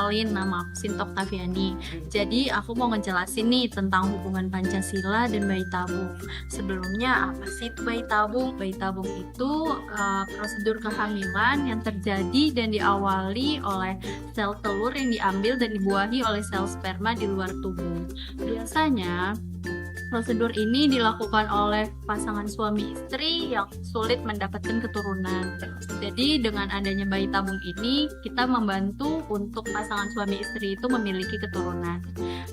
kenalin, nama aku Sinta Oktaviani. Jadi aku mau ngejelasin nih tentang hubungan Pancasila dan bayi tabung. Sebelumnya apa sih itu bayi tabung? Bayi tabung itu prosedur kehamilan yang terjadi dan diawali oleh sel telur yang diambil dan dibuahi oleh sel sperma di luar tubuh. Biasanya prosedur ini dilakukan oleh pasangan suami istri yang sulit mendapatkan keturunan. Jadi dengan adanya bayi tabung ini, kita membantu untuk pasangan suami istri itu memiliki keturunan.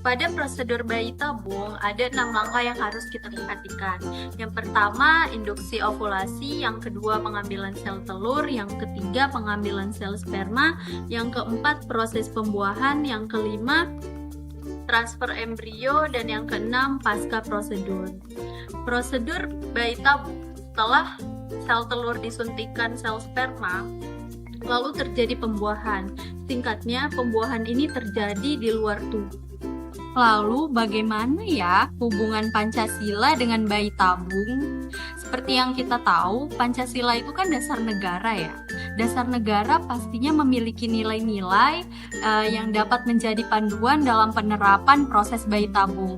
Pada prosedur bayi tabung, ada 6 langkah yang harus kita perhatikan. Yang pertama, induksi ovulasi. Yang kedua, pengambilan sel telur. Yang ketiga, pengambilan sel sperma. Yang keempat, proses pembuahan. Yang kelima, transfer embrio, dan yang keenam pasca prosedur. Prosedur bayi tabung, setelah sel telur disuntikan sel sperma, lalu terjadi pembuahan. Singkatnya, pembuahan ini terjadi di luar tubuh. Lalu bagaimana ya hubungan Pancasila dengan bayi tabung? Seperti yang kita tahu, Pancasila itu kan dasar negara ya. Dasar negara pastinya memiliki nilai-nilai yang dapat menjadi panduan dalam penerapan proses bayi tabung.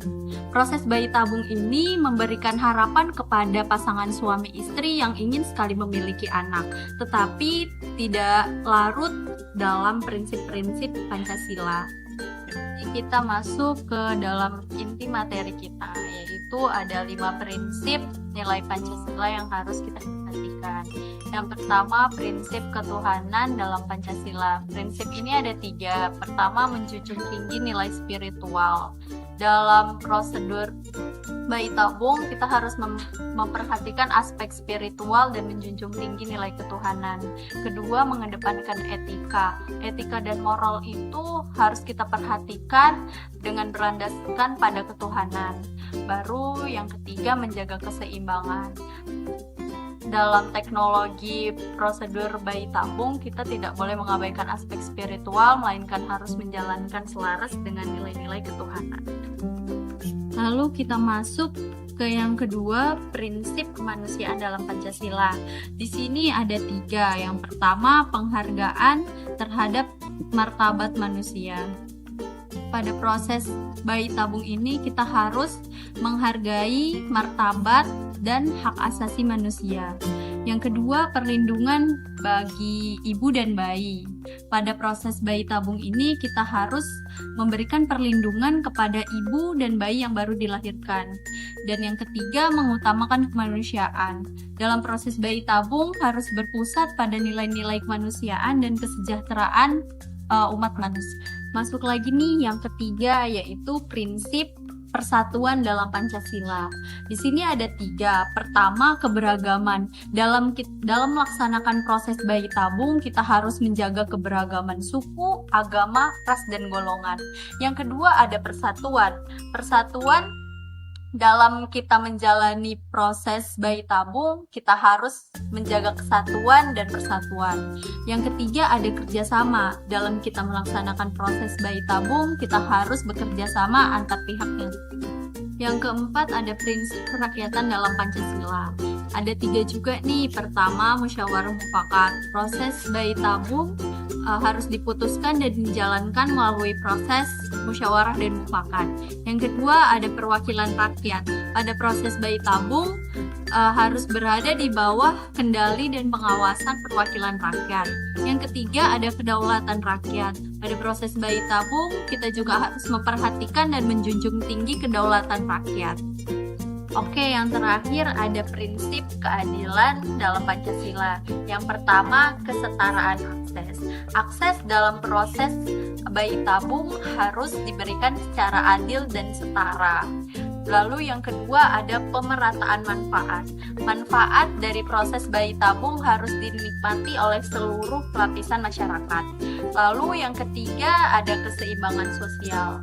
Proses bayi tabung ini memberikan harapan kepada pasangan suami istri yang ingin sekali memiliki anak, tetapi tidak larut dalam prinsip-prinsip Pancasila. Kita masuk ke dalam inti materi kita, yaitu ada 5 prinsip nilai Pancasila yang harus kita perhatikan. Yang pertama, prinsip ketuhanan dalam Pancasila. Prinsip ini ada 3. Pertama, menjunjung tinggi nilai spiritual. Dalam prosedur bayi tabung, kita harus memperhatikan aspek spiritual dan menjunjung tinggi nilai ketuhanan. Kedua, mengedepankan etika. Etika dan moral itu harus kita perhatikan dengan berlandaskan pada ketuhanan. Baru yang ketiga, menjaga keseimbangan. Dalam teknologi prosedur bayi tabung, kita tidak boleh mengabaikan aspek spiritual, melainkan harus menjalankan selaras dengan nilai-nilai ketuhanan. Lalu kita masuk ke yang kedua, prinsip kemanusiaan dalam Pancasila. Di sini ada 3. Yang pertama, penghargaan terhadap martabat manusia. Pada proses bayi tabung ini, kita harus menghargai martabat dan hak asasi manusia. Yang kedua, perlindungan bagi ibu dan bayi. Pada proses bayi tabung ini, kita harus memberikan perlindungan kepada ibu dan bayi yang baru dilahirkan. Dan yang ketiga, mengutamakan kemanusiaan. Dalam proses bayi tabung harus berpusat pada nilai-nilai kemanusiaan dan kesejahteraan umat manusia. Masuk lagi nih yang ketiga, yaitu prinsip persatuan dalam Pancasila. Di sini ada 3. Pertama, keberagaman. Dalam melaksanakan proses bayi tabung, kita harus menjaga keberagaman suku, agama, ras, dan golongan. Yang kedua, ada persatuan. Persatuan dalam kita menjalani proses bayi tabung, kita harus menjaga kesatuan dan persatuan. Yang ketiga, ada kerjasama. Dalam kita melaksanakan proses bayi tabung, kita harus bekerja sama antar pihak. Yang keempat, ada prinsip kerakyatan dalam Pancasila. Ada 3 juga nih. Pertama, musyawarah mufakat. Proses bayi tabung harus diputuskan dan dijalankan melalui proses musyawarah dan mufakat. Yang kedua, ada perwakilan rakyat. Pada proses bayi tabung harus berada di bawah kendali dan pengawasan perwakilan rakyat. Yang ketiga, ada kedaulatan rakyat. Pada proses bayi tabung, kita juga harus memperhatikan dan menjunjung tinggi kedaulatan rakyat. Oke, yang terakhir ada prinsip keadilan dalam Pancasila. Yang pertama, kesetaraan akses. Akses dalam proses bayi tabung harus diberikan secara adil dan setara. Lalu yang kedua, ada pemerataan manfaat. Manfaat dari proses bayi tabung harus dinikmati oleh seluruh lapisan masyarakat. Lalu yang ketiga, ada keseimbangan sosial.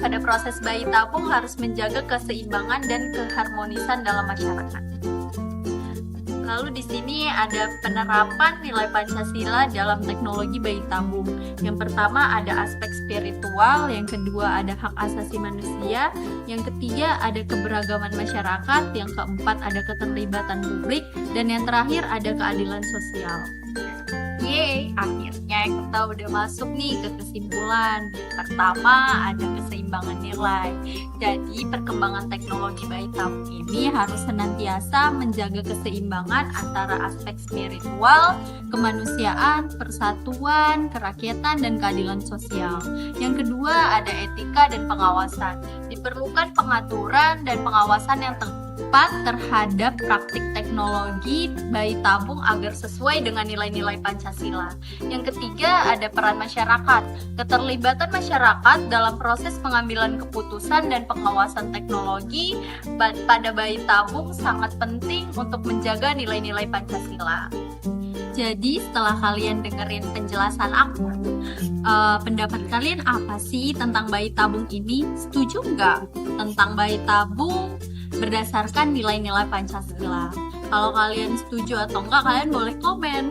Pada proses bayi tabung harus menjaga keseimbangan dan keharmonisan dalam masyarakat. Lalu di sini ada penerapan nilai Pancasila dalam teknologi bayi tabung. Yang pertama ada aspek spiritual, yang kedua ada hak asasi manusia, yang ketiga ada keberagaman masyarakat, yang keempat ada keterlibatan publik, dan yang terakhir ada keadilan sosial. Yeay, akhirnya kita udah masuk nih ke kesimpulan. Pertama, ada keseimbangan nilai. Jadi, perkembangan teknologi bayi tabung ini harus senantiasa menjaga keseimbangan antara aspek spiritual, kemanusiaan, persatuan, kerakyatan, dan keadilan sosial. Yang kedua, ada etika dan pengawasan. Diperlukan pengaturan dan pengawasan yang tepat terhadap praktik teknologi bayi tabung agar sesuai dengan nilai-nilai Pancasila. Yang ketiga, ada peran masyarakat. Keterlibatan masyarakat dalam proses pengambilan keputusan dan pengawasan teknologi pada bayi tabung sangat penting untuk menjaga nilai-nilai Pancasila. Jadi setelah kalian dengerin penjelasan aku, pendapat kalian apa sih tentang bayi tabung ini? Setuju nggak tentang bayi tabung berdasarkan nilai-nilai Pancasila? Kalau kalian setuju atau enggak, kalian boleh komen.